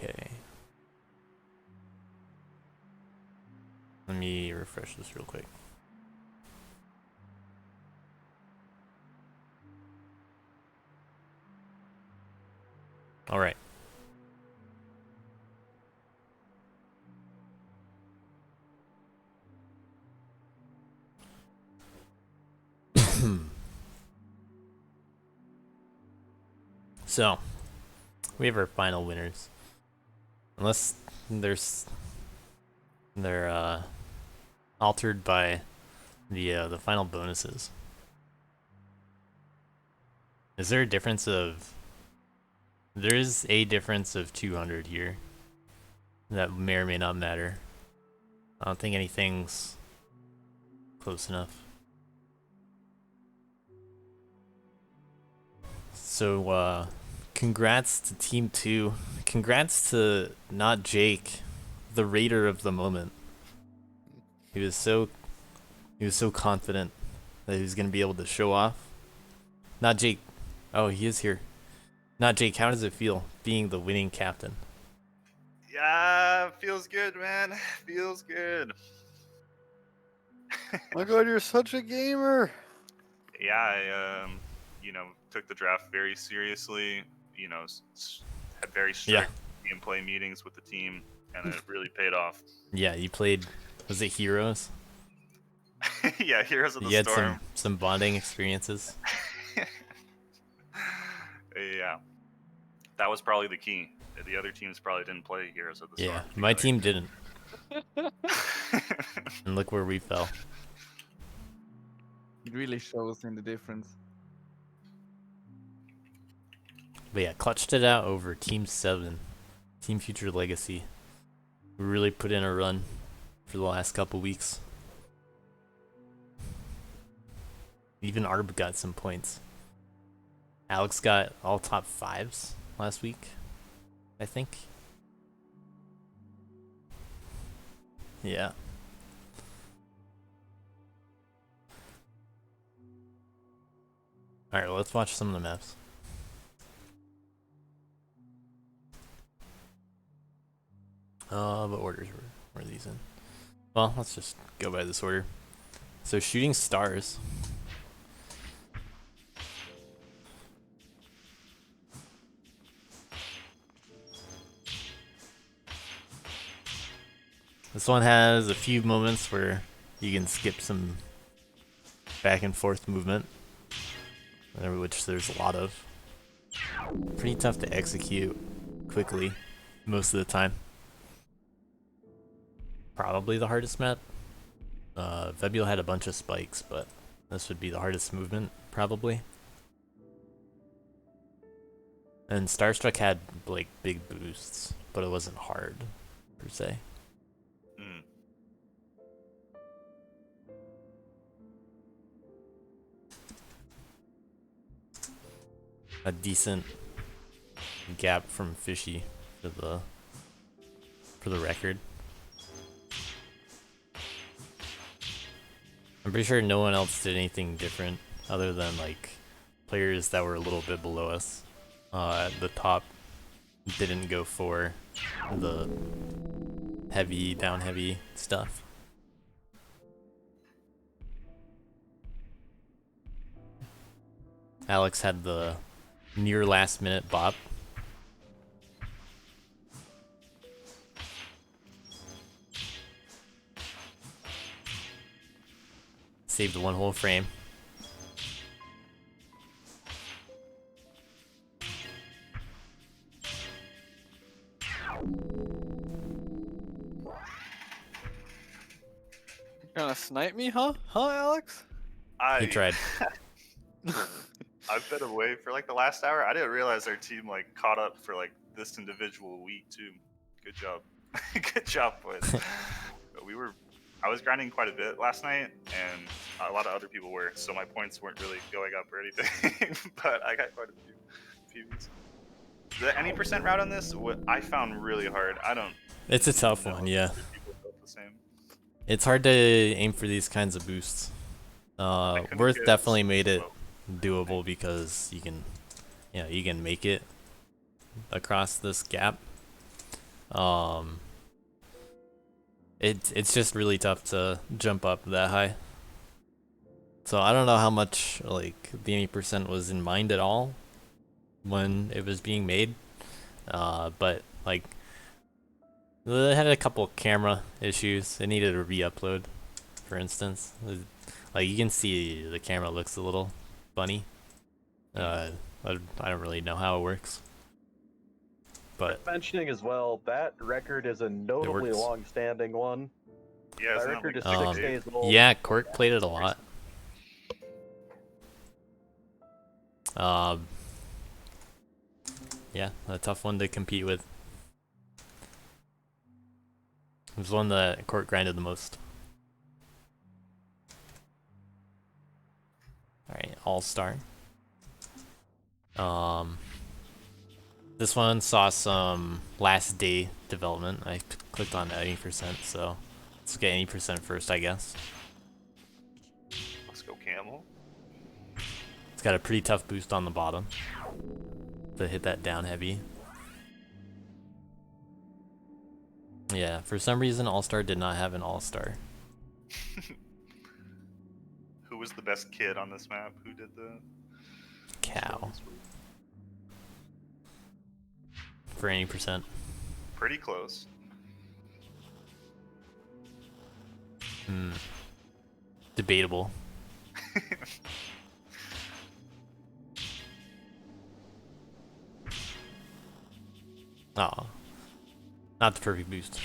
Okay. Let me refresh this real quick. All right. So, we have our final winners. Unless they're altered by the final bonuses. Is there a difference of? There is a difference of 200 here. That may or may not matter. I don't think anything's close enough. So, congrats to Team 2. Congrats to not Jake, the raider of the moment. He was so confident that he was gonna be able to show off. Not Jake. Oh, he is here. Not Jake. How does it feel being the winning captain? Yeah, feels good, man. Feels good. My God, you're such a gamer. Yeah, I took the draft very seriously. Had very strict gameplay meetings with the team, and it really paid off. Yeah, you played. Was it Heroes? Yeah, Heroes of the You had Storm. some bonding experiences. Yeah, that was probably the key. The other teams probably didn't play Heroes of the Storm. Yeah, my team didn't. And look where we fell. It really shows in the difference. But yeah, clutched it out over Team 7. Team Future Legacy. We really put in a run for the last couple weeks. Even Arb got some points. Alex got all top 5s last week, I think. Yeah. Alright, well, let's watch some of the maps. What orders were these in? Well, let's just go by this order. So, Shooting Stars. This one has a few moments where you can skip some back and forth movement, which there's a lot of. Pretty tough to execute quickly most of the time. Probably the hardest map. Vebule had a bunch of spikes, but this would be the hardest movement, probably. And Starstruck had like big boosts, but it wasn't hard per se. A decent gap from Fishy for the record. I'm pretty sure no one else did anything different other than like players that were a little bit below us. At the top didn't go for the down heavy stuff. Alex had the near last minute bop. Saved one whole frame. You're gonna snipe me, huh? Huh, Alex? He tried. I've been away for like the last hour. I didn't realize our team like caught up for like this individual week too. Good job. Good job, boys. I was grinding quite a bit last night, and a lot of other people were, so my points weren't really going up or anything. But I got quite a few PVs. The any percent route on this, what I found really hard. It's a tough one, yeah. It's hard to aim for these kinds of boosts. Worth definitely made it doable because you can make it across this gap. It's just really tough to jump up that high. So I don't know how much like the 80% was in mind at all when it was being made. But like it had a couple camera issues. It needed a re-upload, for instance. Like you can see the camera looks a little funny. I don't really know how it works. But Mentioning as well, that record is a notably works. long-standing one. Yeah, That isn't that record is like 6 Um, days old. yeah, Cork played it a lot. Yeah, a tough one to compete with. It was one that Cork grinded the most. Alright, All-Star. This one saw some last day development. I clicked on 80%, so let's get 80% first, I guess. Let's go Camel. It's got a pretty tough boost on the bottom to hit that down heavy. Yeah, for some reason All-Star did not have an All-Star. Who was the best kid on this map? Who did the Cow for 80%. Pretty close. Debatable. Oh, not the perfect boost.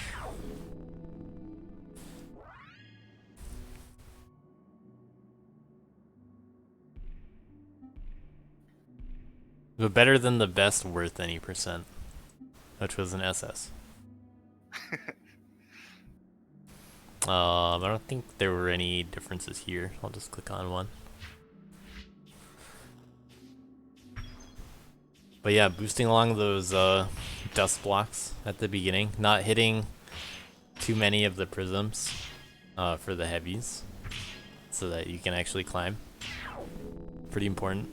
But better than the best worth any percent, which was an SS. I don't think there were any differences here. I'll just click on one. But yeah, boosting along those dust blocks at the beginning, not hitting too many of the prisms for the heavies, so that you can actually climb. Pretty important.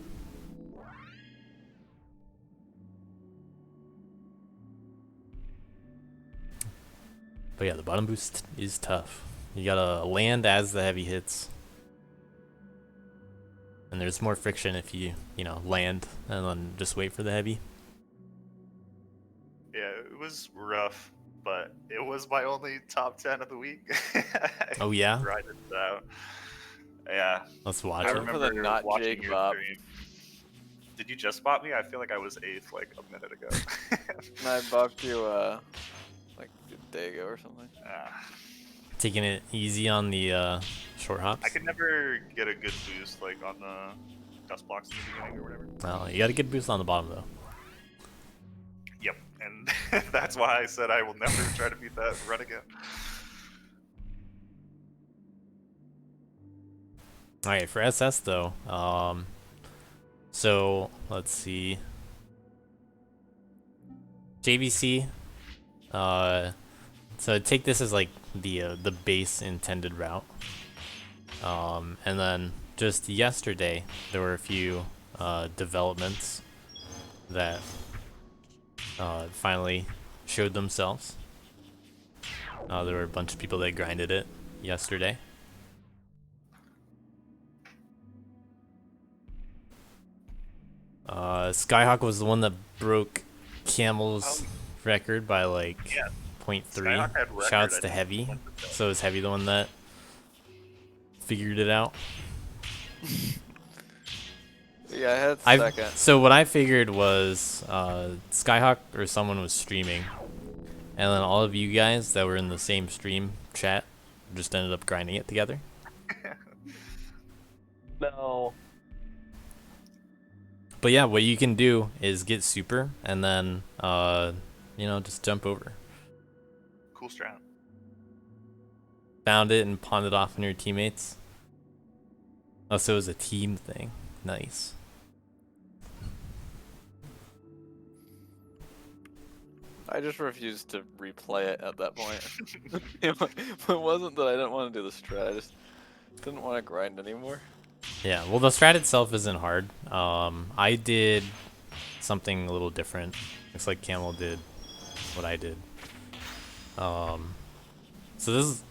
But yeah, the bottom boost is tough. You gotta land as the heavy hits. And there's more friction if you know, land and then just wait for the heavy. Yeah, it was rough, but it was my only top 10 of the week. Oh yeah? Grinded it out. Yeah, Let's watch I it. remember the remember not watching Jake your bop. stream. Did you just bot me? I feel like I was 8th like a minute ago. And I buffed you like a day ago or something. Taking it easy on the short hops. I could never get a good boost like on the dust blocks in the beginning or whatever. Well, you got a good boost on the bottom though. Yep, and that's why I said I will never try to beat that run again. Alright, for SS though, so let's see. JVC, so take this as like the base intended route. And then just yesterday there were a few developments that finally showed themselves. There were a bunch of people that grinded it yesterday. Skyhawk was the one that broke Camel's record by like Yeah, 0.3. Skyhawk had record, Shouts I to think, Heavy. 1%. So is Heavy the one that figured it out? Yeah, I had second. So what I figured was Skyhawk or someone was streaming, and then all of you guys that were in the same stream chat just ended up grinding it together. No. But yeah, what you can do is get super and then you know, just jump over. Cool strat. Found it and pawned it off on your teammates. Oh, so it was a team thing. Nice. I just refused to replay it at that point. It wasn't that I didn't want to do the strat, I just didn't want to grind anymore. Yeah, well the strat itself isn't hard. I did something a little different. Looks like Camel did what I did. So this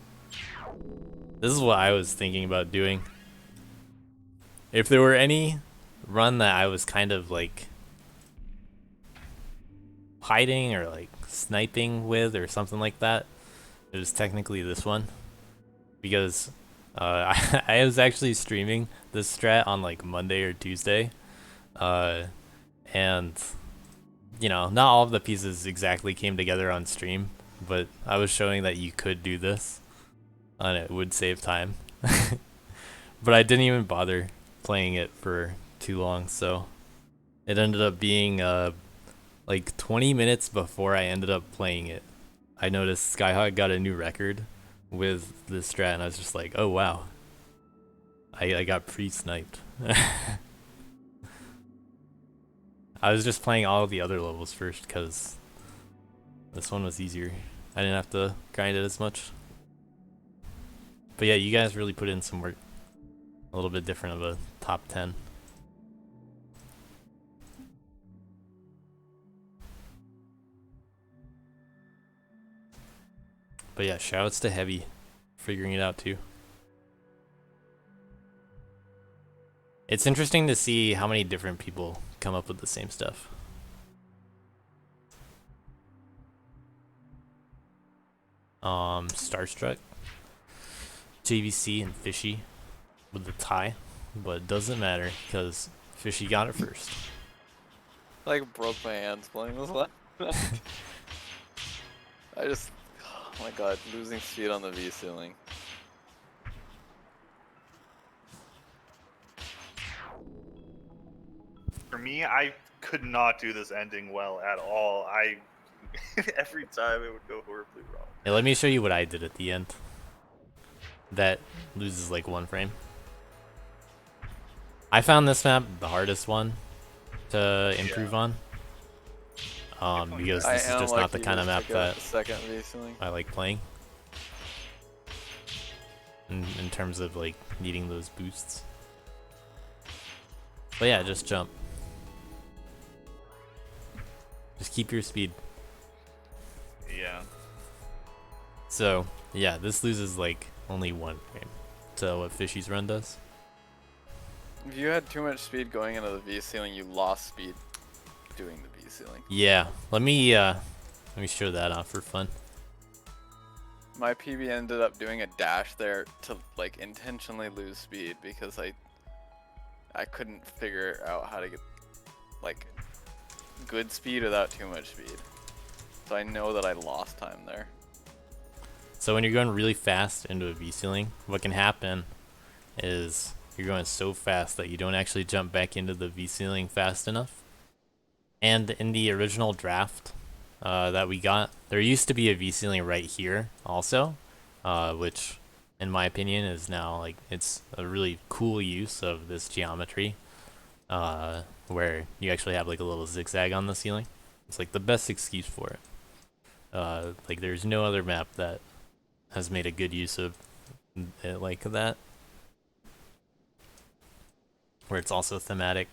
is what I was thinking about doing. If there were any run that I was kind of like hiding or like sniping with or something like that, it was technically this one, because I was actually streaming this strat on like Monday or Tuesday, and you know, not all of the pieces exactly came together on stream, but I was showing that you could do this and it would save time. But I didn't even bother playing it for too long, so it ended up being like 20 minutes before I ended up playing it, I noticed Skyhawk got a new record with this strat, and I was just like, oh wow, I got pre-sniped. I was just playing all of the other levels first because this one was easier. I didn't have to grind it as much. But yeah, you guys really put in some work. A little bit different of a top 10. But yeah, shoutouts to Heavy figuring it out too. It's interesting to see how many different people come up with the same stuff. Starstruck, JVC, and Fishy with the tie, but it doesn't matter because Fishy got it first. Like broke my hands playing this last night. I just, oh my god, losing speed on the V ceiling. For me, I could not do this ending well at all. Every time it would go horribly wrong. Yeah, let me show you what I did at the end. That loses like 1 frame. I found this map the hardest one to improve on. Because this is just not the kind of map that second V ceiling. I like playing. In terms of like needing those boosts. But yeah, just jump. Just keep your speed. Yeah. So yeah, this loses like only 1 frame to what Fishy's run does. If you had too much speed going into the V ceiling, you lost speed doing the V ceiling. Yeah, let me show that off for fun. My PB ended up doing a dash there to like intentionally lose speed because I couldn't figure out how to get like good speed without too much speed. So I know that I lost time there. So when you're going really fast into a V ceiling, what can happen is you're going so fast that you don't actually jump back into the V ceiling fast enough. And in the original draft that we got, there used to be a V ceiling right here also, which in my opinion is now like, it's a really cool use of this geometry, where you actually have like a little zigzag on the ceiling. It's like the best excuse for it. Like there's no other map that has made a good use of it like that, where it's also thematic.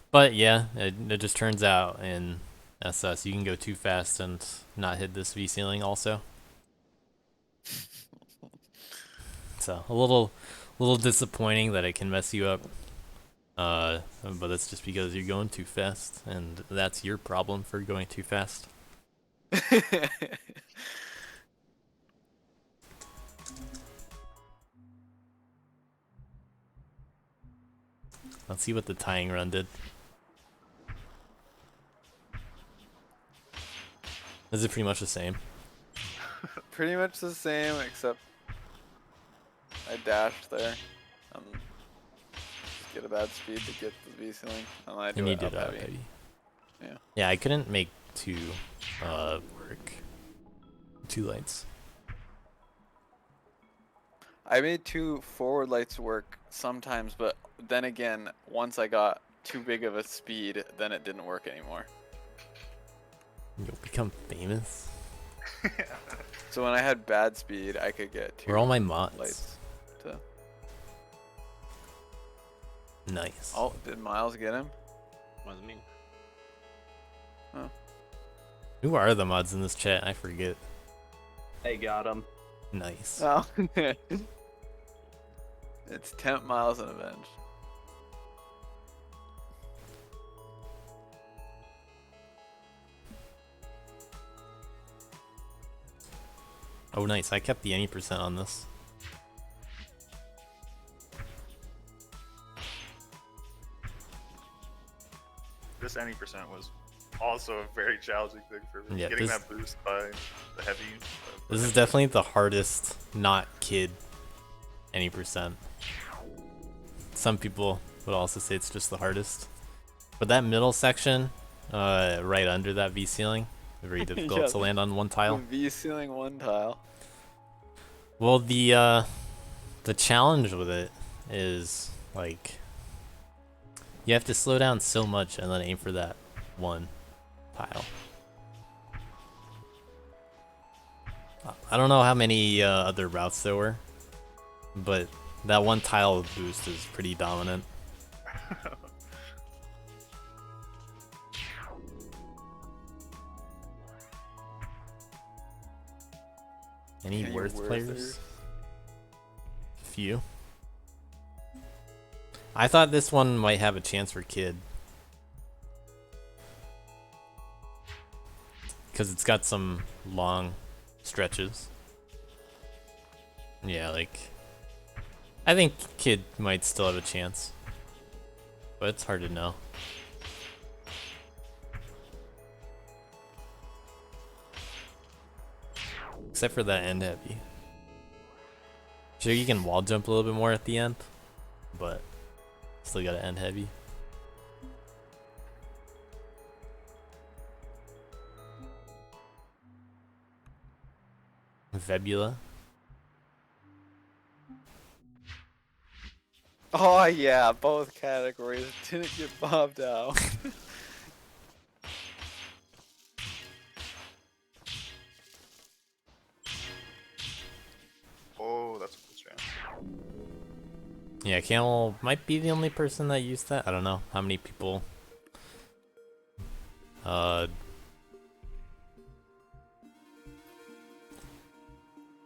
But yeah, it just turns out in SS you can go too fast and not hit this V ceiling also. So a little disappointing that it can mess you up. But that's just because you're going too fast, and that's your problem for going too fast. Let's see what the tying run did. Is it pretty much the same? Pretty much the same, except I dashed there. Just get a bad speed to get the V ceiling, and I do And you it did up up heavy. heavy. Yeah. Yeah, I couldn't make two work. 2 lights. I made 2 forward lights work sometimes, but then again, once I got too big of a speed, then it didn't work anymore. You'll become famous. So when I had bad speed, I could get 2 Where are all my mods? lights. To... Nice. Oh, did Miles get him? Wasn't me. Who are the mods in this chat? I forget. They got him. Nice. Oh. It's 10 miles and avenge. Oh, nice. I kept the any percent on this. This any percent was also a very challenging thing for me. Yeah, Getting this- that boost by the heavy. This is definitely the hardest not kid any percent. Some people would also say it's just the hardest. But that middle section, right under that V ceiling, very difficult Yeah. to land on one tile. V ceiling 1 tile. Well, the challenge with it is like you have to slow down so much and then aim for that one tile. I don't know how many other routes there were, but that one tile boost is pretty dominant. Any worth players? Few. I thought this one might have a chance for kid. Because it's got some long stretches. Yeah, like... I think kid might still have a chance. But it's hard to know. Except for that end heavy. Sure, you can wall jump a little bit more at the end, but still gotta end heavy. Vebula. Oh yeah, both categories didn't get bobbed out. Oh, that's a good strand. Yeah, Camel might be the only person that used that. I don't know how many people. Let's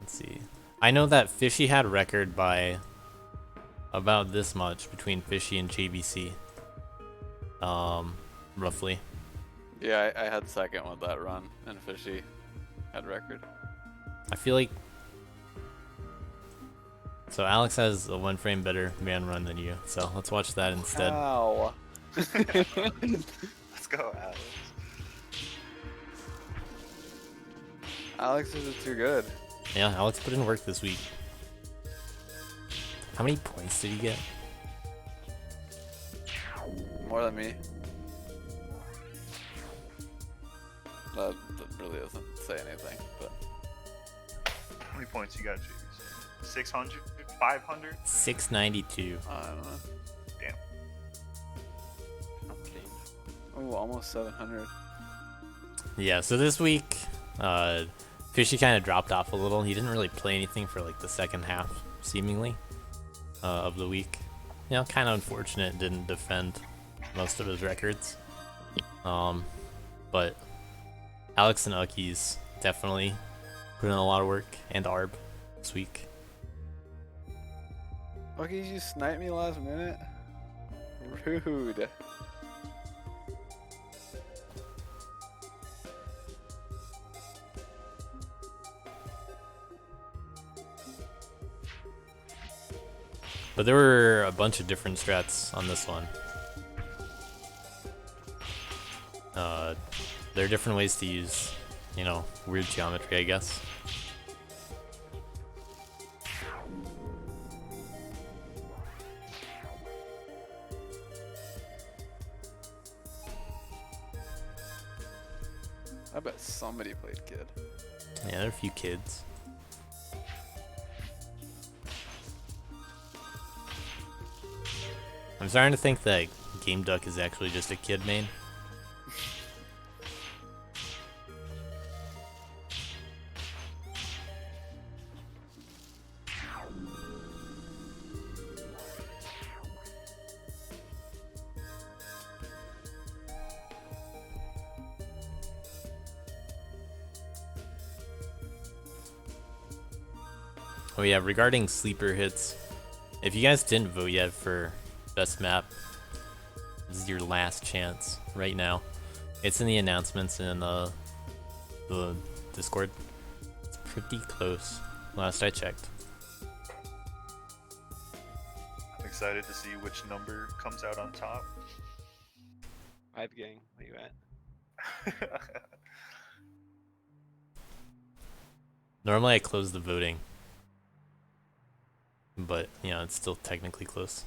see. I know that Fishy had record by about this much between Fishy and JVC. Roughly. Yeah, I had second with that run, and Fishy had record. I feel like. So Alex has a 1 frame better man run than you, so let's watch that instead. Wow. Let's go, Alex. Alex is too good. Yeah, Alex put in work this week. How many points did he get? More than me. That really doesn't say anything, but How many points you got, JVC? 600? 500? 692. I don't know. Damn. Oh, almost 700. Yeah, so this week, Fishy kind of dropped off a little. He didn't really play anything for like the second half, seemingly, of the week. You know, kind of unfortunate. Didn't defend most of his records. But Alex and Ucky's definitely put in a lot of work, and Arb this week. Okay, you sniped me last minute? Rude. But there were a bunch of different strats on this one. There are different ways to use, you know, weird geometry, I guess. I bet somebody played kid. Yeah, there are a few kids. I'm starting to think that Game Duck is actually just a kid main. Oh yeah, regarding sleeper hits, if you guys didn't vote yet for best map, this is your last chance right now. It's in the announcements in the Discord. It's pretty close, last I checked. I'm excited to see which number comes out on top. Vibe gang, where you at? Normally I close the voting, but you know, it's still technically close.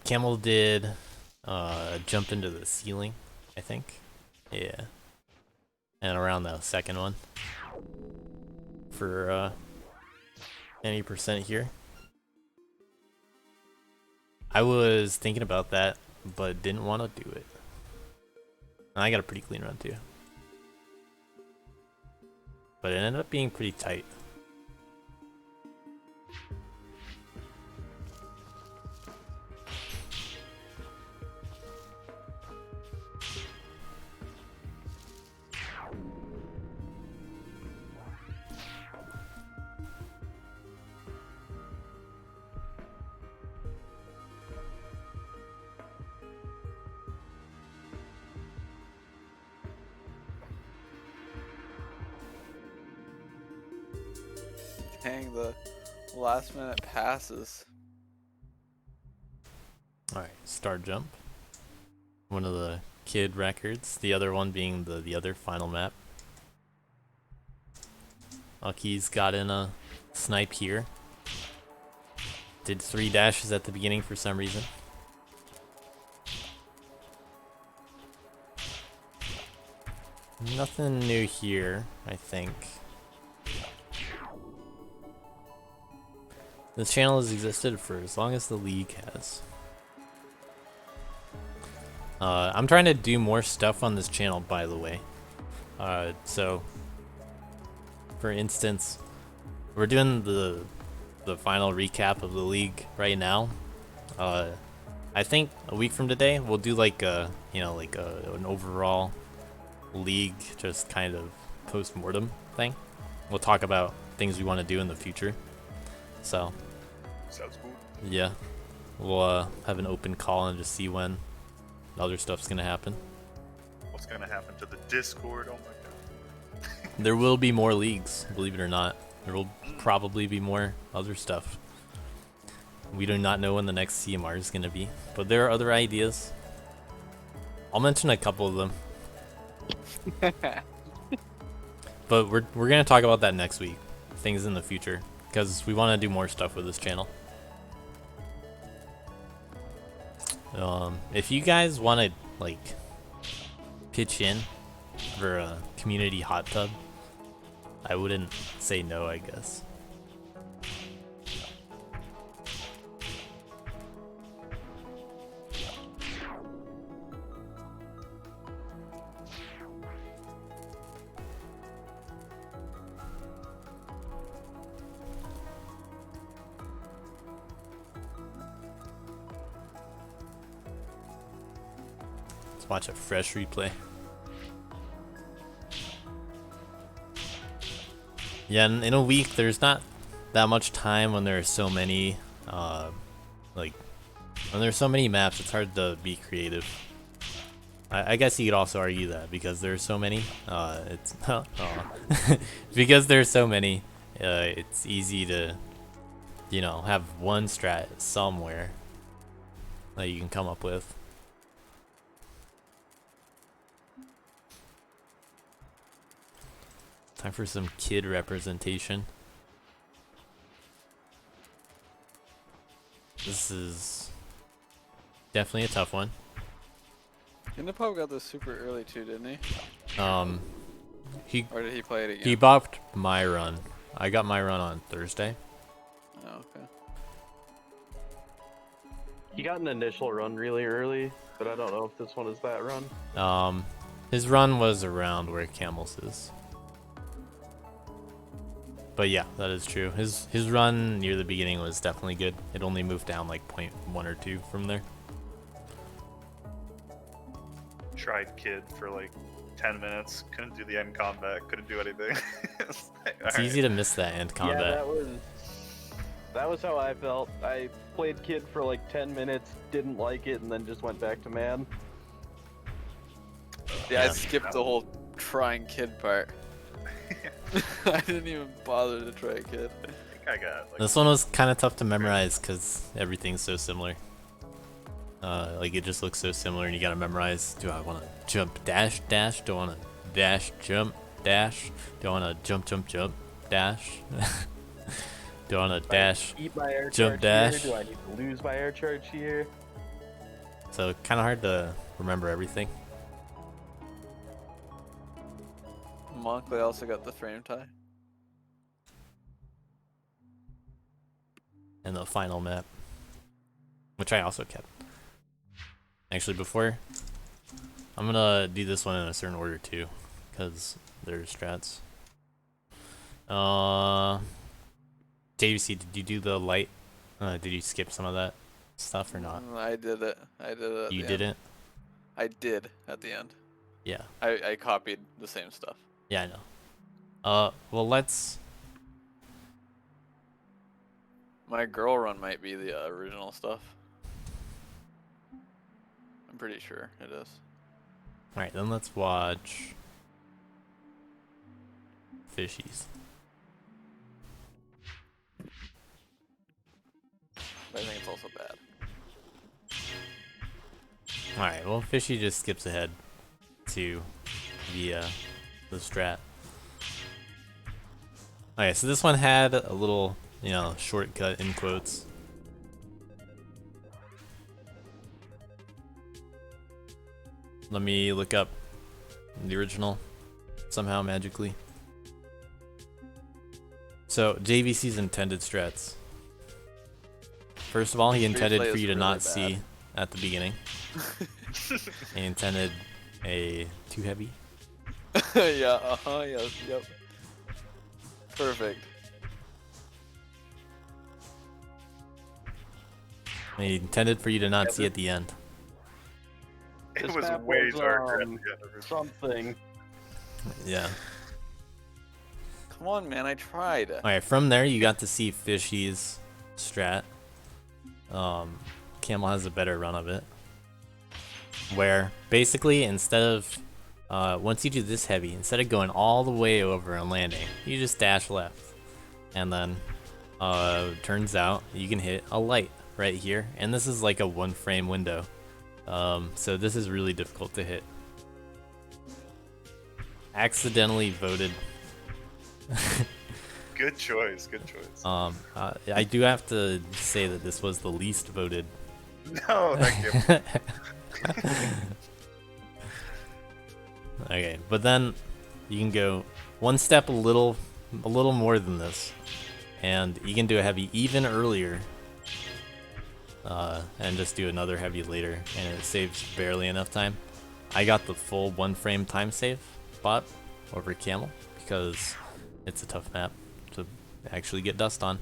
Camel did jump into the ceiling, I think. Yeah. And around the second one for any percent here. I was thinking about that, but didn't want to do it. And I got a pretty clean run too. But it ended up being pretty tight. Dang, the last minute passes. Alright, star jump. One of the kid records, the other one being the other final map. Aki's got in a snipe here. Did 3 dashes at the beginning for some reason. Nothing new here, I think. This channel has existed for as long as the league has. I'm trying to do more stuff on this channel, by the way. So, for instance, we're doing the final recap of the league right now. I think a week from today we'll do like a, you know, like an overall league, just kind of post-mortem thing. We'll talk about things we want to do in the future. So. Sounds cool. Yeah, we'll have an open call and just see when other stuff's gonna happen. What's gonna happen to the Discord? Oh my god. There will be more leagues, believe it or not. There will probably be more other stuff. We do not know when the next CMR is gonna be, but there are other ideas. I'll mention a couple of them. But we're gonna talk about that next week. Things in the future, because we want to do more stuff with this channel. If you guys want to like pitch in for a community hot tub, I wouldn't say no, I guess. Watch a fresh replay. Yeah, in a week there's not that much time when there are so many like when there's so many maps, it's hard to be creative. I guess you could also argue that because there's so many, it's because there's so many, it's easy to, you know, have one strat somewhere that you can come up with. Time for some kid representation. This is definitely a tough one. Indipop got this super early too, didn't he? He Or did he play it again? he bopped my run. I got my run on Thursday. Oh, okay. He got an initial run really early, but I don't know if this one is that run. His run was around where Camel's is. But yeah, that is true. His run near the beginning was definitely good. It only moved down like 0.1 or 2 from there. Tried kid for like 10 minutes. Couldn't do the end combat. Couldn't do anything. It's easy to miss that end combat. Yeah, that was how I felt. I played Kid for like 10 minutes, didn't like it, and then just went back to man. Yeah, I Yeah. skipped the whole trying Kid part. I didn't even bother to try Kid. I think I got like This one was kind of tough to memorize because everything's so similar. Like it just looks so similar, and you gotta memorize. Do I want to jump, dash, dash? Do I want to dash, jump, dash? Do I want to jump, jump, jump, dash? Do I want to dash? Eat my air Jump charge dash. Here? Do I need to lose my air charge here? So kind of hard to remember everything. Monkley also got the frame tie. And the final map, which I also kept. Actually, before I'm gonna do this one in a certain order too, because there's strats. JVC, did you do the light? Did you skip some of that stuff or not? I did it. I did it. At You the didn't? End. I did at the end. Yeah. I copied the same stuff. Yeah, I know. Well, let's. My girl run might be the original stuff. I'm pretty sure it is. All right, then let's watch Fishies. But I think it's also bad. All right, well, Fishy just skips ahead to the strat. Okay, so this one had a little, shortcut in quotes. Let me look up the original somehow magically. So JVC's intended strats. First of all, he intended Replay for is you to really not bad. see at the beginning. He intended a too heavy. Yeah, yes, yep. Perfect. He intended for you to not see at the end. it This was map way was, darker at the end of it. Something. Yeah. Come on, man, I tried. Alright, from there you got to see Fishy's strat. Camel has a better run of it. Where basically instead of once you do this heavy, instead of going all the way over and landing, you just dash left. And then turns out you can hit a light right here. And this is like a 1 frame window. So this is really difficult to hit. Accidentally voted. Good choice. Good choice. I do have to say that this was the least voted. No, thank you. Okay, but then you can go one step a little more than this, and you can do a heavy even earlier, and just do another heavy later, and it saves barely enough time. I got the full 1 frame time save bot over Camel because it's a tough map to actually get dust on.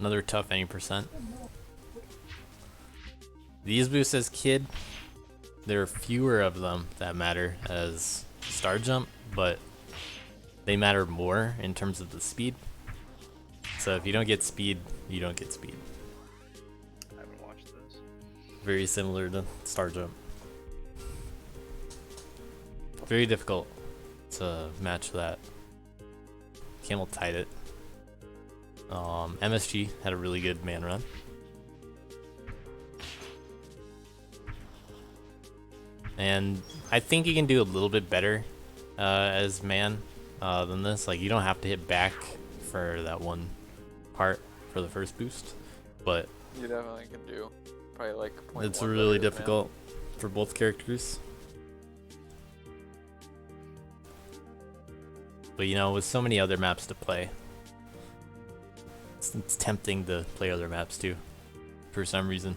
Another tough aim percent. These boosts as Kid, there are fewer of them that matter as Star Jump, but they matter more in terms of the speed. So if you don't get speed, you don't get speed. I haven't watched this. Very similar to Star Jump. Very difficult to match that. Camel tied it. MSG had a really good man run. And I think you can do a little bit better as man than this. Like, you don't have to hit back for that one part for the first boost, but You definitely can do probably like 0.1 it's better really than man. difficult for both characters. But with so many other maps to play, it's tempting to play other maps too, for some reason.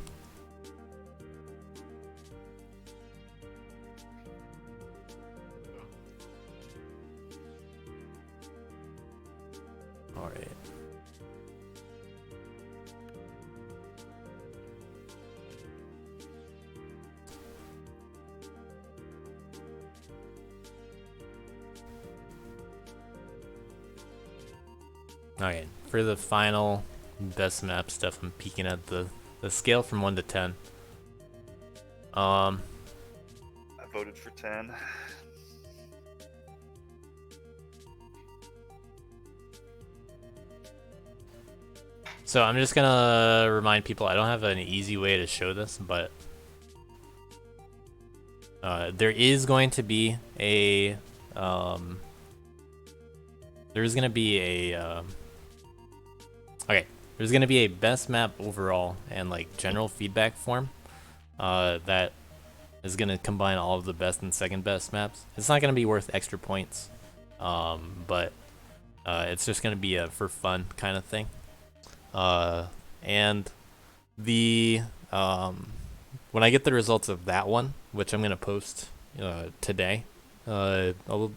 All right. Alright, for the final best map stuff, I'm peeking at the scale from 1 to 10. I voted for 10. So I'm just gonna remind people I don't have an easy way to show this, but there is going to be a there's gonna be a best map overall and like general feedback form that is gonna combine all of the best and second best maps. It's not gonna be worth extra points, but it's just gonna be a for fun kind of thing. And the when I get the results of that one, which I'm gonna post today, in a little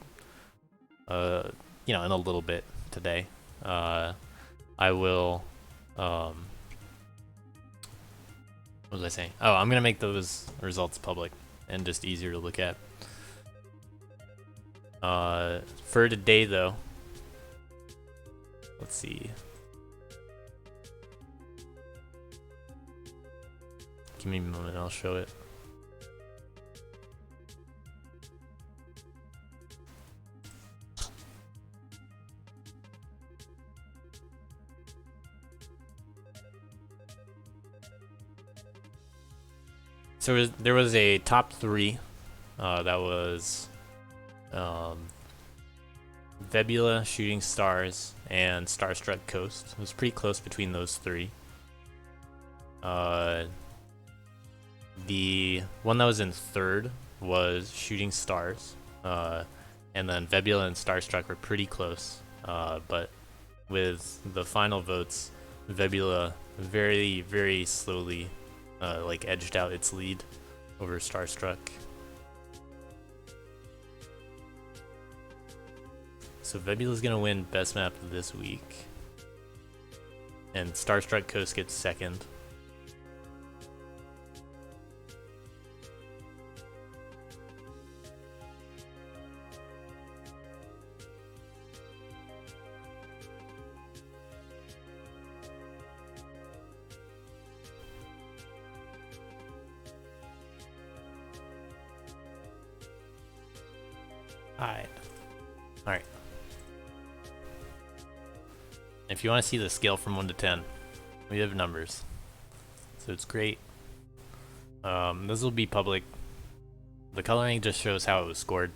bit today, I will what was I saying? Oh, I'm gonna make those results public and just easier to look at. For today though, let's see. Give me a moment, I'll show it. So there was a top 3 that was Vebula, Shooting Stars, and Starstruck Coast. It was pretty close between those 3. The one that was in 3rd was Shooting Stars, and then Vebula and Starstruck were pretty close, but with the final votes, Vebula very, very slowly like edged out its lead over Starstruck. So Vebula's gonna win best map this week, and Starstruck Coast gets 2nd. Alright. If you want to see the scale from 1 to 10, we have numbers. So it's great. This will be public. The coloring just shows how it was scored.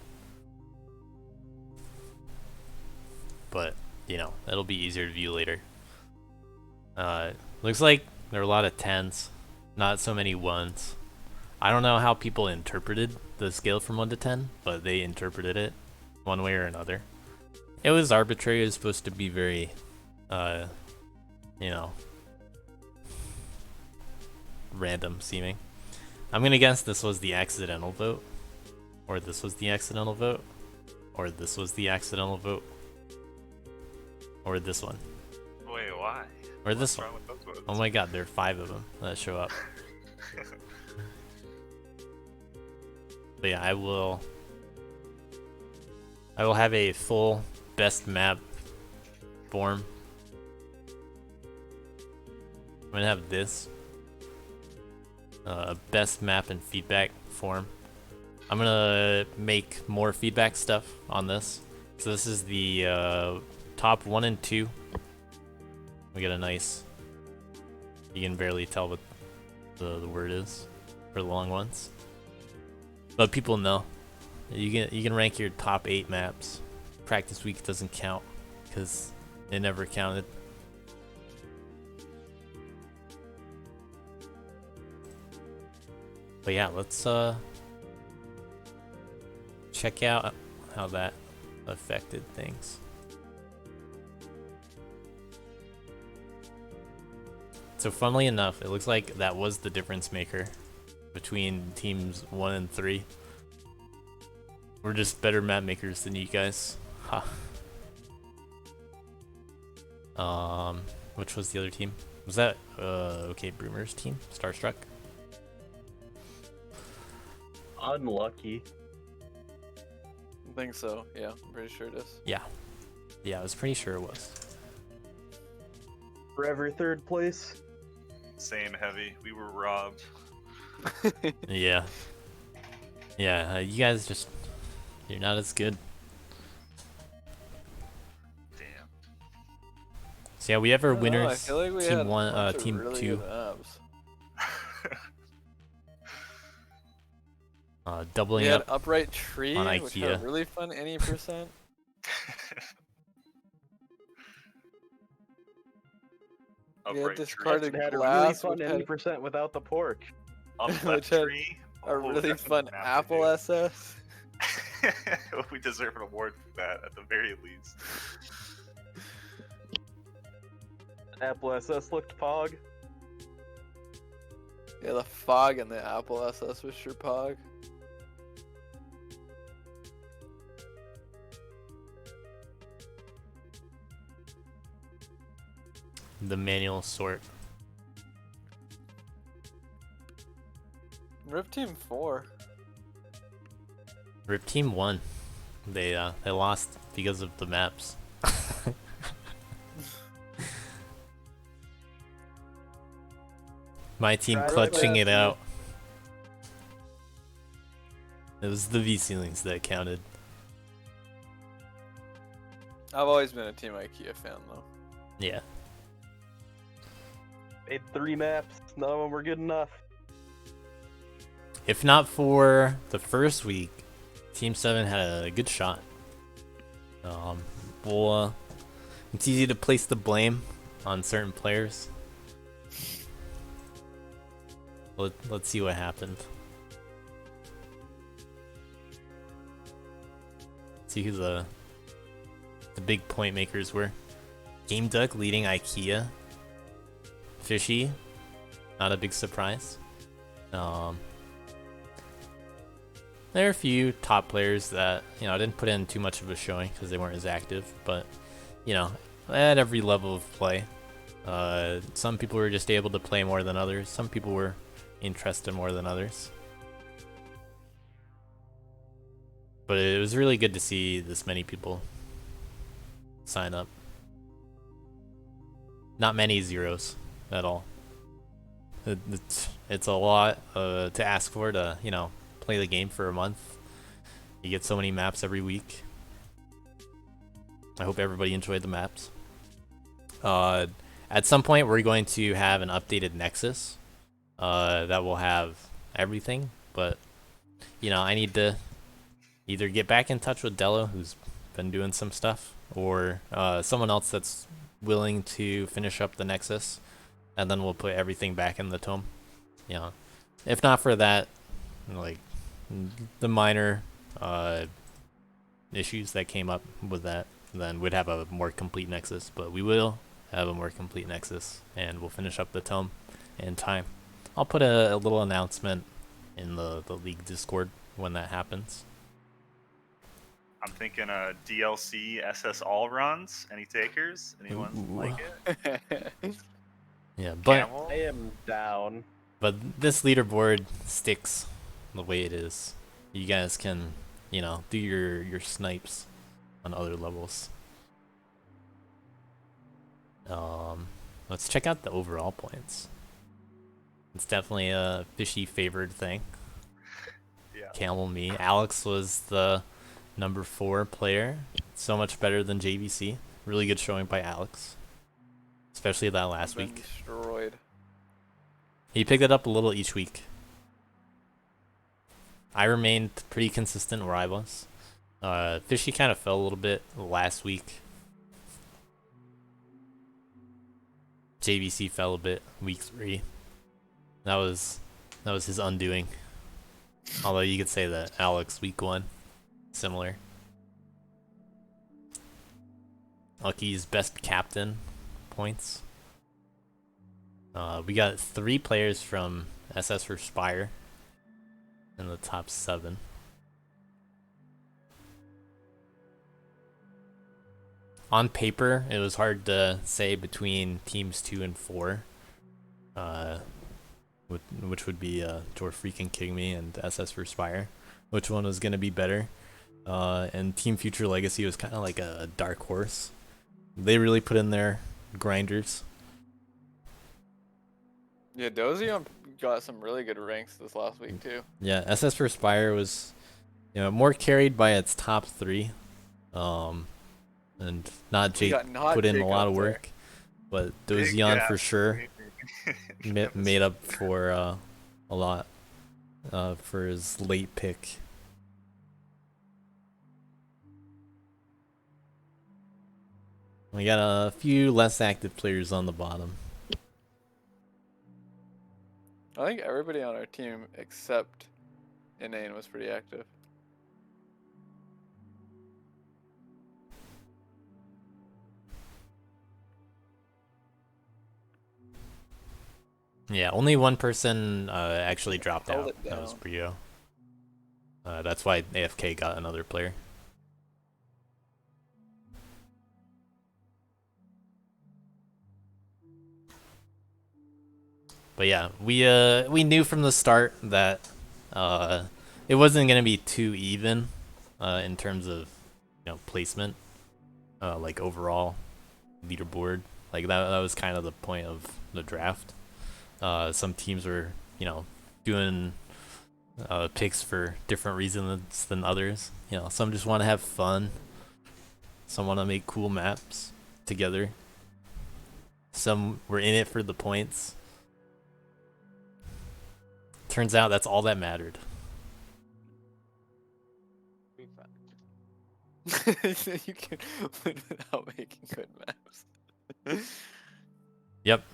But, it'll be easier to view later. Looks like there are a lot of 10s, not so many 1s. I don't know how people interpreted the scale from 1 to 10, but they interpreted it one way or another. It was arbitrary. It was supposed to be very, random seeming. I'm gonna guess this was the accidental vote, or this was the accidental vote, or this was the accidental vote, or this one, Wait, why? or this What's one. wrong with those votes? Oh my god, there are 5 of them that show up. But yeah, I will have a full best map form. I'm gonna have this best map and feedback form. I'm gonna make more feedback stuff on this. So this is the top 1 and 2. We get a nice, you can barely tell what the word is for the long ones, but people know. You can rank your top 8 maps. Practice week doesn't count because it never counted. But yeah, let's check out how that affected things. So funnily enough, it looks like that was the difference maker between teams 1 and 3. We're just better map makers than you guys. Ha. Which was the other team? Was that okay Broomer's team? Starstruck? Unlucky. I think so. Yeah, I'm pretty sure it is. Yeah. Yeah, I was pretty sure it was. Forever third place. Same heavy. We were robbed. Yeah. Yeah, you guys just, you're not as good. Damn. So yeah, we have our I don't know, I winners. feel like we Team had a 1, bunch of Team really 2. good maps. Doubling We had up. Upright Tree, on which had a IKEA. really fun any percent. We had Upright discarded It had a really glass, fun which any had percent without the pork. tree. Up which left had tree. a Oh, really that's fun map we Apple do. SS. We deserve an award for that at the very least. Apple SS looked pog. Yeah, the fog and the Apple SS was sure pog. The manual sort. Rip Team 4. Rip Team 1. They lost because of the maps. My team Right, clutching right, it right. out. It was the V ceilings that counted. I've always been a Team IKEA fan though. Yeah. Made 3 maps. None of them were good enough. If not for the first week, Team 7 had a good shot. Well, it's easy to place the blame on certain players. Let's see what happened. See who the big point makers were. Game Duck leading IKEA. Fishy, not a big surprise. There are a few top players that, you know, didn't put in too much of a showing because they weren't as active, but, you know, at every level of play. Some people were just able to play more than others. Some people were interested more than others. But it was really good to see this many people sign up. Not many zeros at all. It's a lot to ask for to, you know, play the game for a month. You get so many maps every week. I hope everybody enjoyed the maps. At some point, we're going to have an updated Nexus that will have everything. But, you know, I need to either get back in touch with Dello, who's been doing some stuff, or someone else that's willing to finish up the Nexus, and then we'll put everything back in the tome. You know, if not for that, like the minor issues that came up with that, then we'd have a more complete Nexus. But we will have a more complete Nexus, and we'll finish up the tome in time. I'll put a little announcement in the League Discord when that happens. I'm thinking DLC SS all runs. Any takers? Anyone Ooh. like it? Yeah, but Camel? I am down. But this leaderboard sticks the way it is. You guys can, you know, do your snipes on other levels. Let's check out the overall points. It's definitely a Fishy favored thing. Yeah. Camel me. Alex was the number 4 player. So much better than JVC. Really good showing by Alex. Especially that last Been week. destroyed. He picked it up a little each week. I remained pretty consistent where I was. Fishy kind of fell a little bit last week. JVC fell a bit week 3. That was his undoing. Although you could say that Alex week 1, similar. Lucky's best captain points. We got 3 players from SS for Spire in the top 7. on paper, it was hard to say between teams 2 and 4, which would be Jor freaking King Me and SS for Spire, which one was gonna be better. And Team Future Legacy was kind of like a dark horse. They really put in their grinders. Yeah, Dozy got some really good ranks this last week too. Yeah, SS for Spire was, more carried by its top 3, and not We Jake got not put in Jake a lot up of there. work, but Big Dozion gap for sure between- made up for a lot for his late pick. We got a few less active players on the bottom. I think everybody on our team except Inane was pretty active. Yeah, only one person actually dropped Held out. it That was down. Brio. That's why AFK got another player. But yeah, we knew from the start that it wasn't gonna be too even in terms of placement, like overall leaderboard. Like that was kind of the point of the draft. Some teams were doing picks for different reasons than others. Some just want to have fun. Some want to make cool maps together. Some were in it for the points. Turns out that's all that mattered. Be fun. You can win without making good maps. Yep.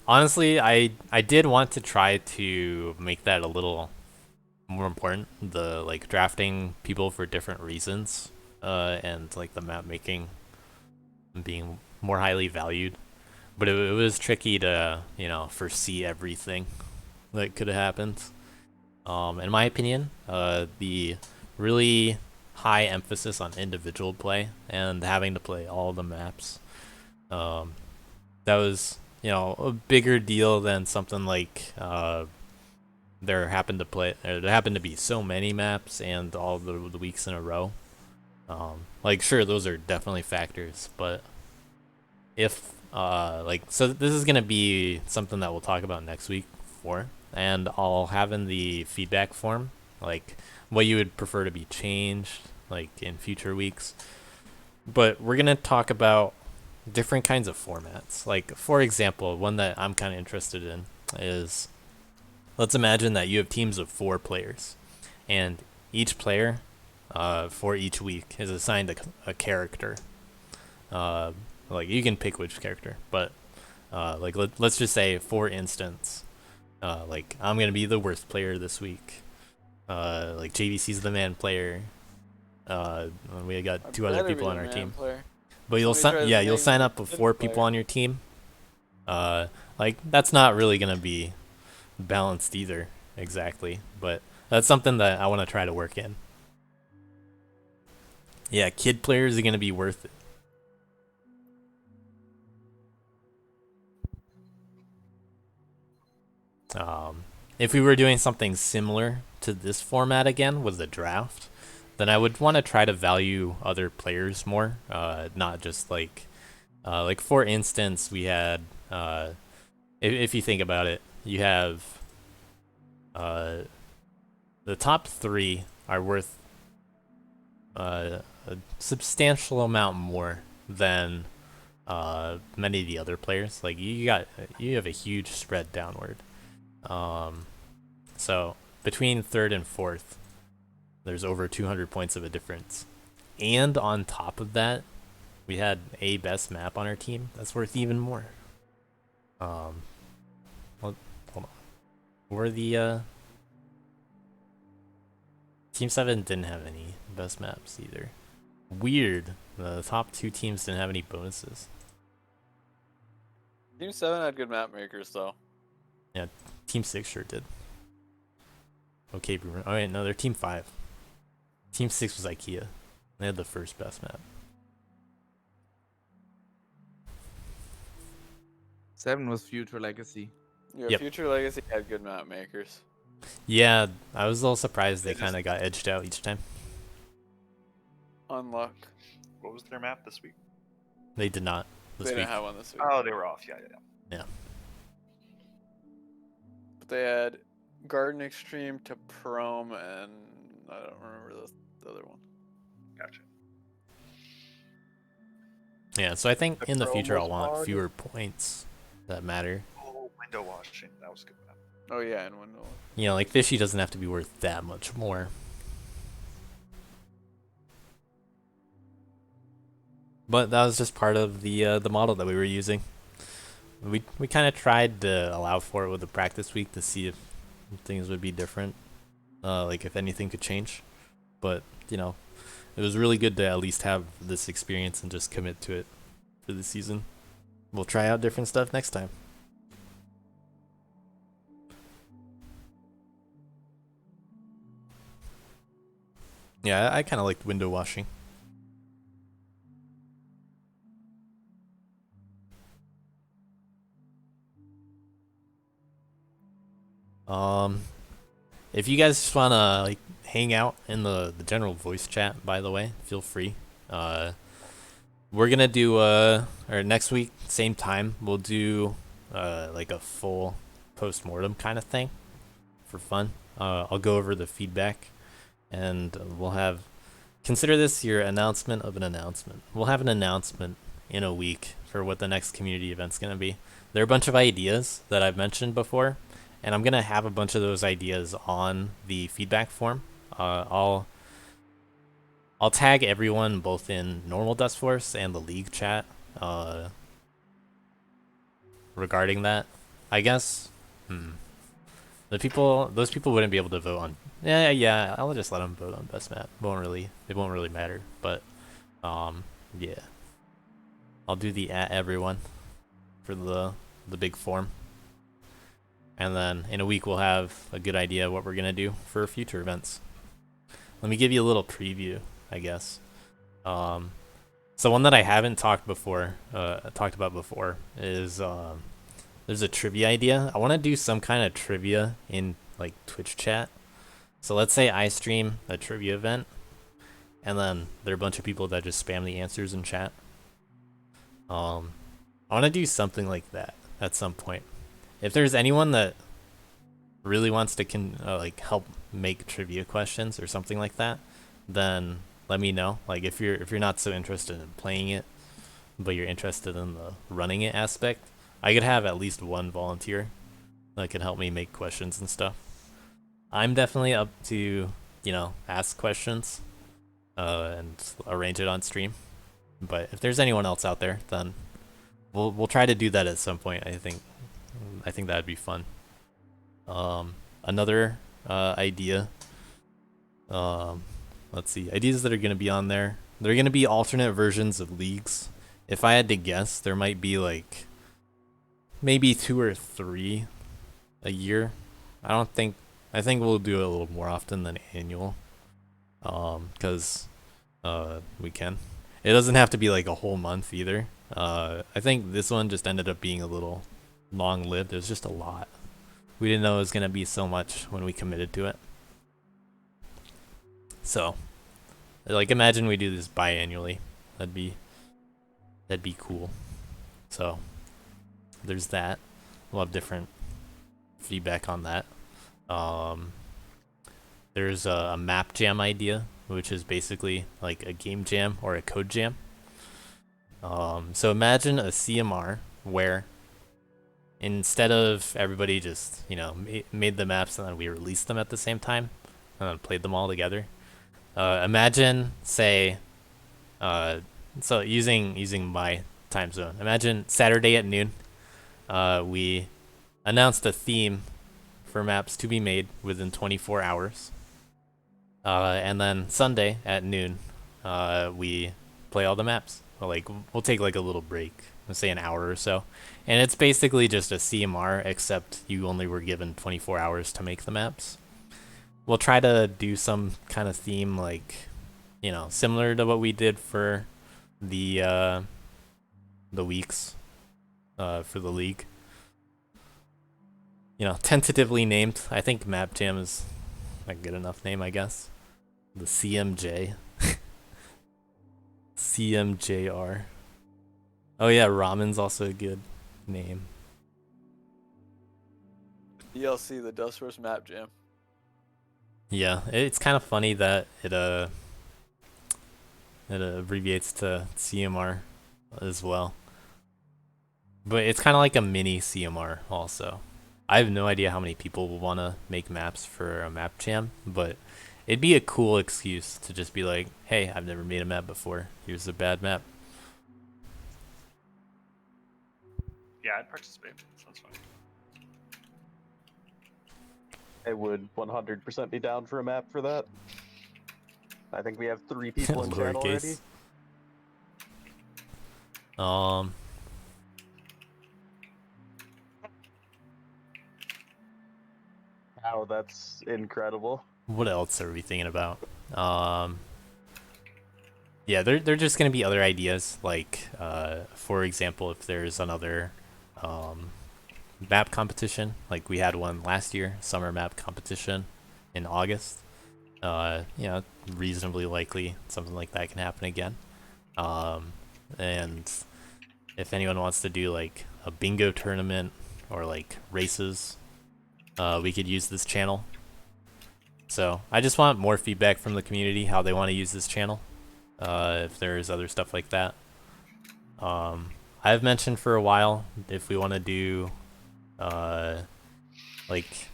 Honestly, I did want to try to make that a little more important. The drafting people for different reasons, and the map making being more highly valued. But it was tricky to foresee everything that could have happened. In my opinion, the really high emphasis on individual play and having to play all the maps, that was a bigger deal than something like there happened to be so many maps and all the weeks in a row. Sure, those are definitely factors, but if so this is gonna be something that we'll talk about next week and I'll have in the feedback form what you would prefer to be changed in future weeks. But we're gonna talk about different kinds of formats. For example, one that I'm kind of interested in is, let's imagine that you have teams of 4 players, and each player for each week is assigned a character. You can pick which character, but let's just say, for instance, I'm gonna be the worst player this week. JVC's the man player. We got 2 other people on our team. Player. But you'll sign up with 4 people on your team. That's not really gonna be balanced either, exactly. But that's something that I want to try to work in. Yeah, kid players are gonna be worth it. If we were doing something similar to this format again with the draft, then I would want to try to value other players more, not just for instance, we had if you think about it, you have the top 3 are worth a substantial amount more than many of the other players. You have a huge spread downward. So between 3rd and 4th, there's over 200 points of a difference. And on top of that, we had a best map on our team that's worth even more. Well, hold on. Or the Team 7 didn't have any best maps either. Weird. The top 2 teams didn't have any bonuses. Team 7 had good map makers though. Team 6 sure did. Okay, Boomer. Oh wait, no, they're Team 5. Team 6 was IKEA. They had the first best map. 7 was Future Legacy. Yeah, Yep. Future Legacy had good map makers. Yeah, I was a little surprised they They just- kind of got edged out each time. Unluck. What was their map this week? They did not They this didn't week. have one this week. Oh, they were off. Yeah. But they had Garden Extreme to Prom and I don't remember the other one. Gotcha. Yeah, so I think The in the Pro future I'll was want hard. fewer points that matter. Oh, window washing. That was a good map. Oh yeah, and Window. You know, like Fishy doesn't have to be worth that much more. But that was just part of the model that we were using. We kind of tried to allow for it with the practice week to see if things would be different, like if anything could change. But you know, it was really good to at least have this experience and just commit to it for the season. We'll try out different stuff next time. Yeah, I kind of liked window washing. If you guys just wanna like hang out in the general voice chat, by the way, feel free. We're gonna do or next week, same time, we'll do like a full post-mortem kind of thing for fun. I'll go over the feedback, and we'll have consider this your announcement of an announcement. We'll have an announcement in a week for what the next community event's gonna be. There are a bunch of ideas that I've mentioned before, and I'm gonna have a bunch of those ideas on the feedback form. I'll tag everyone both in normal Dust Force and the League chat regarding that. I guess those people wouldn't be able to vote on. Yeah. I'll just let them vote on best map. It won't really matter. But yeah, I'll do the at everyone for the big form. And then in a week we'll have a good idea of what we're gonna do for future events. Let me give you a little preview, I guess. So one that I haven't talked about before is there's a trivia idea. I want to do some kind of trivia in like Twitch chat. So let's say I stream a trivia event, and then there are a bunch of people that just spam the answers in chat. I want to do something like that at some point. If there's anyone that really wants to like help make trivia questions or something like that, then let me know. Like if you're not so interested in playing it, but you're interested in the running it aspect, I could have at least one volunteer that could help me make questions and stuff. I'm definitely up to, ask questions and arrange it on stream. But if there's anyone else out there, then we'll try to do that at some point. I think that'd be fun. Another idea. Let's see. Ideas that are going to be on there. There are going to be alternate versions of leagues. If I had to guess, there might be like maybe 2 or 3 a year. I think we'll do it a little more often than annual. Because we can. It doesn't have to be like a whole month either. I think this one just ended up being a little long-lived. It was just a lot. We didn't know it was going to be so much when we committed to it. So, like, imagine we do this biannually. That'd be cool. So, there's that. We'll have different feedback on that. There's a map jam idea, which is basically like a game jam or a code jam. So imagine a CMR where instead of everybody just, made the maps and then we released them at the same time and then played them all together. Imagine, say, so using my time zone, imagine Saturday at noon, we announced a theme for maps to be made within 24 hours. And then Sunday at noon, we play all the maps. We'll take like a little break, let's say an hour or so. And it's basically just a CMR, except you only were given 24 hours to make the maps. We'll try to do some kind of theme similar to what we did for the weeks. for the league. You know, tentatively named. I think Map Jam is a good enough name, I guess. The CMJ. CMJR. Oh yeah, Ramen's also a good name. DLC, the Dustverse Map Jam. Yeah, it's kind of funny that it abbreviates to CMR as well. But it's kind of like a mini CMR also. I have no idea how many people will want to make maps for a map jam, but it'd be a cool excuse to just be like, hey, I've never made a map before. Here's a bad map. Yeah, I'd participate. Sounds fun. I would 100% be down for a map for that. I think we have 3 people in chat already. Lowercase. Wow, that's incredible. What else are we thinking about? Yeah, they're just gonna be other ideas, like for example, if there's another map competition, like we had one last year, summer map competition in August. You know, reasonably likely something like that can happen again. And if anyone wants to do like a bingo tournament or like races, we could use this channel. So I just want more feedback from the community, how they want to use this channel. If there's other stuff like that. I've mentioned for a while if we want to do like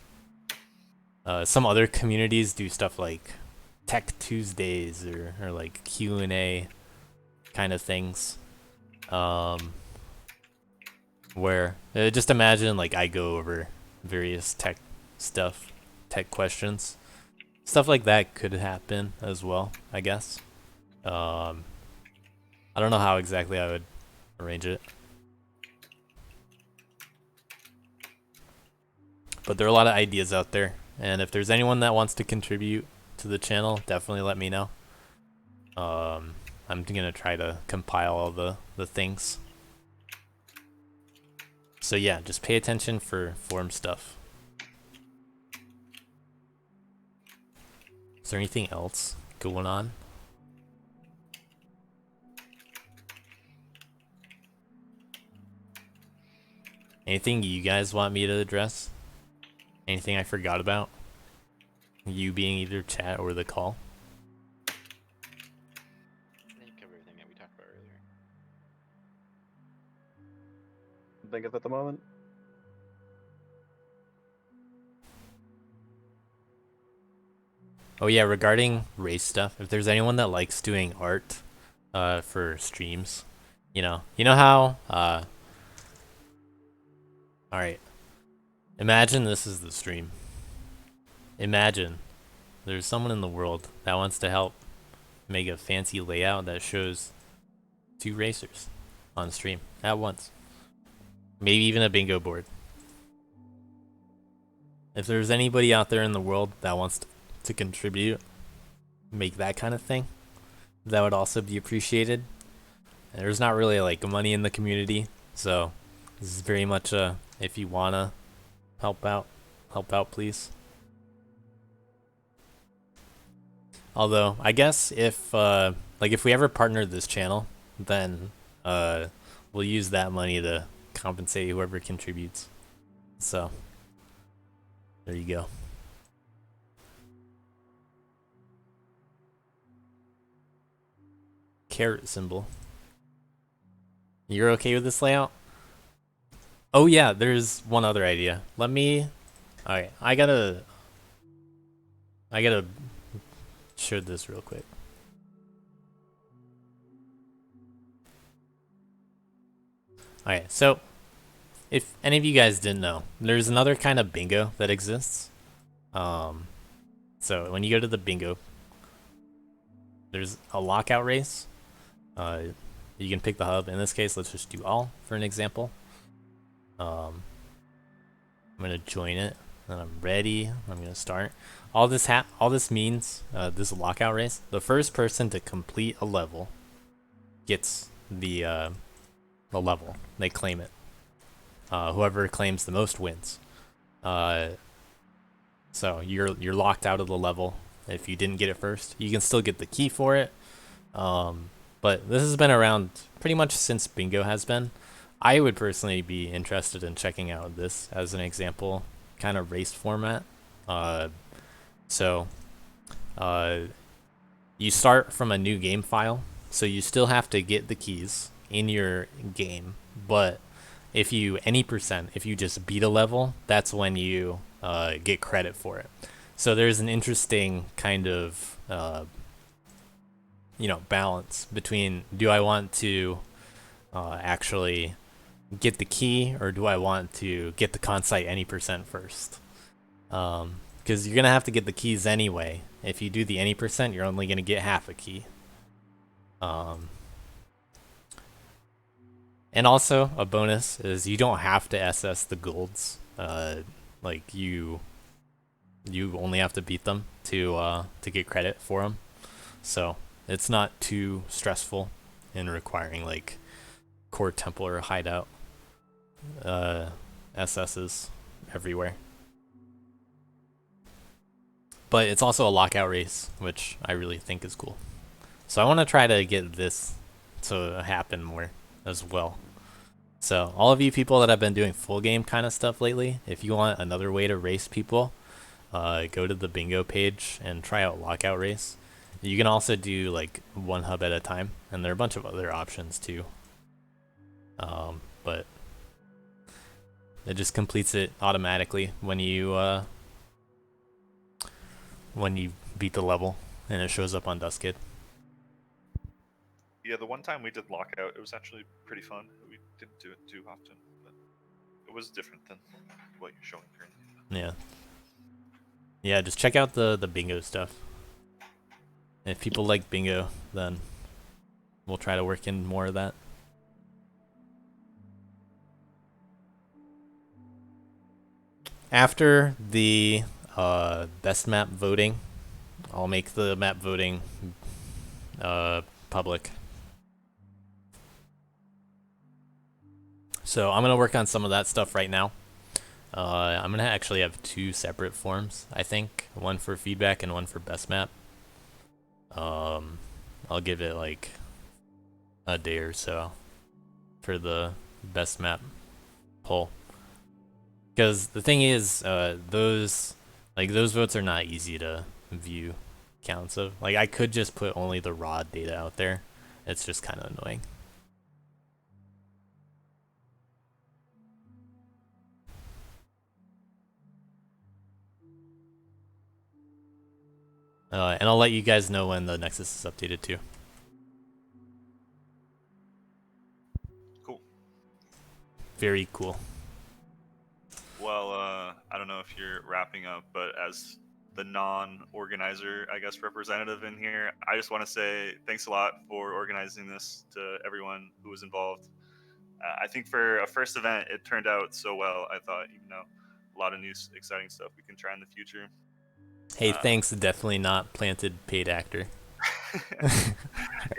some other communities do stuff like Tech Tuesdays or like Q&A kind of things. Where just imagine like I go over various tech stuff, tech questions. Stuff like that could happen as well, I guess. I don't know how exactly I would arrange it. But there are a lot of ideas out there, and if there's anyone that wants to contribute to the channel, definitely let me know. I'm gonna try to compile all the things. So yeah, just pay attention for forum stuff. Is there anything else going on? Anything you guys want me to address? Anything I forgot about? You being either chat or the call? I think you covered everything that we talked about earlier. Think of at the moment. Oh yeah, regarding race stuff, if there's anyone that likes doing art for streams, you know how alright. Imagine this is the stream. Imagine there's someone in the world that wants to help make a fancy layout that shows 2 racers on stream at once. Maybe even a bingo board. If there's anybody out there in the world that wants to contribute, make that kind of thing, that would also be appreciated. And there's not really like money in the community, so this is very much a if you wanna help out please. Although I guess if if we ever partner this channel, then we'll use that money to compensate whoever contributes. So there you go. Carrot symbol. You're okay with this layout? Oh yeah, there's one other idea. Alright, I gotta show this real quick. Alright, so if any of you guys didn't know, there's another kind of bingo that exists. So when you go to the bingo, there's a lockout race. You can pick the hub. In this case, let's just do all for an example. I'm gonna join it, and I'm ready. I'm gonna start. All this means this lockout race. The first person to complete a level gets the level. They claim it. Whoever claims the most wins. So you're locked out of the level if you didn't get it first. You can still get the key for it. But this has been around pretty much since Bingo has been. I would personally be interested in checking out this as an example kind of race format. So you start from a new game file, so you still have to get the keys in your game, but if you if you just beat a level, that's when you get credit for it. So there's an interesting kind of balance between, do I want to actually get the key, or do I want to get the Consite any percent first? Because you're gonna have to get the keys anyway. If you do the any percent, you're only gonna get half a key. And also a bonus is you don't have to SS the golds. Like you only have to beat them to get credit for them. So it's not too stressful in requiring like core temple or hideout SSs everywhere. But it's also a lockout race, which I really think is cool. So I want to try to get this to happen more as well. So all of you people that have been doing full game kind of stuff lately, if you want another way to race people, go to the Bingo page and try out lockout race. You can also do like one hub at a time, and there are a bunch of other options too. But it just completes it automatically when you beat the level, and it shows up on Duskid. Yeah, the one time we did lockout, it was actually pretty fun. We didn't do it too often, but it was different than what you're showing currently. Yeah. Yeah, just check out the Bingo stuff. If people like Bingo, then we'll try to work in more of that. After the best map voting, I'll make the map voting public. So I'm gonna work on some of that stuff right now. I'm gonna actually have two separate forms, I think. One for feedback and one for best map. I'll give it like a day or so for the best map poll. Because the thing is, those votes are not easy to view counts of. Like, I could just put only the raw data out there. It's just kind of annoying. And I'll let you guys know when the Nexus is updated too. Cool. Very cool. Well, I don't know if you're wrapping up, but as the non-organizer, I guess, representative in here, I just want to say thanks a lot for organizing this to everyone who was involved. I think for a first event, it turned out so well. I thought, a lot of new exciting stuff we can try in the future. Hey, thanks. Definitely not planted paid actor.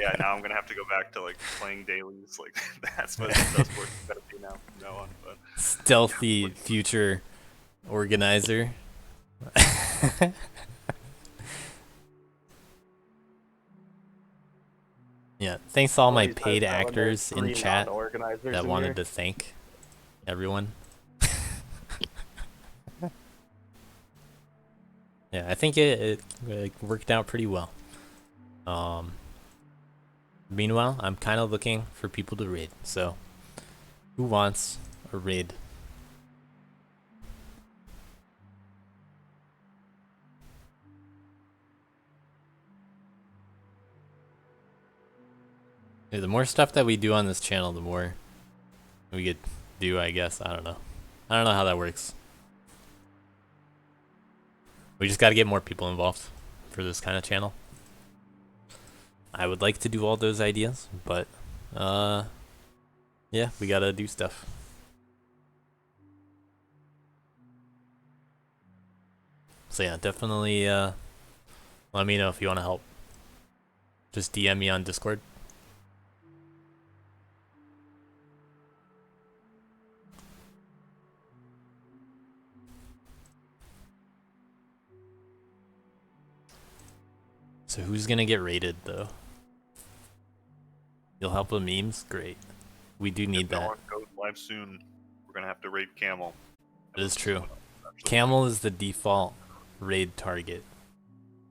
Yeah, now I'm gonna have to go back to like playing dailies. Like that's what it's gotta be now from now on. But stealthy future organizer. Yeah, thanks to all my paid actors in chat that wanted to thank everyone. Yeah, I think it worked out pretty well. Meanwhile, I'm kind of looking for people to raid. So, who wants a raid? Yeah, the more stuff that we do on this channel, the more we could do, I guess. I don't know. I don't know how that works. We just got to get more people involved for this kind of channel. I would like to do all those ideas, but yeah, we got to do stuff. So yeah, definitely let me know if you want to help. Just DM me on Discord. So who's gonna get raided though? You'll help with memes? Great. We do need If that. Dawn goes live soon, we're gonna have to raid Camel. It is true. Camel is the default raid target.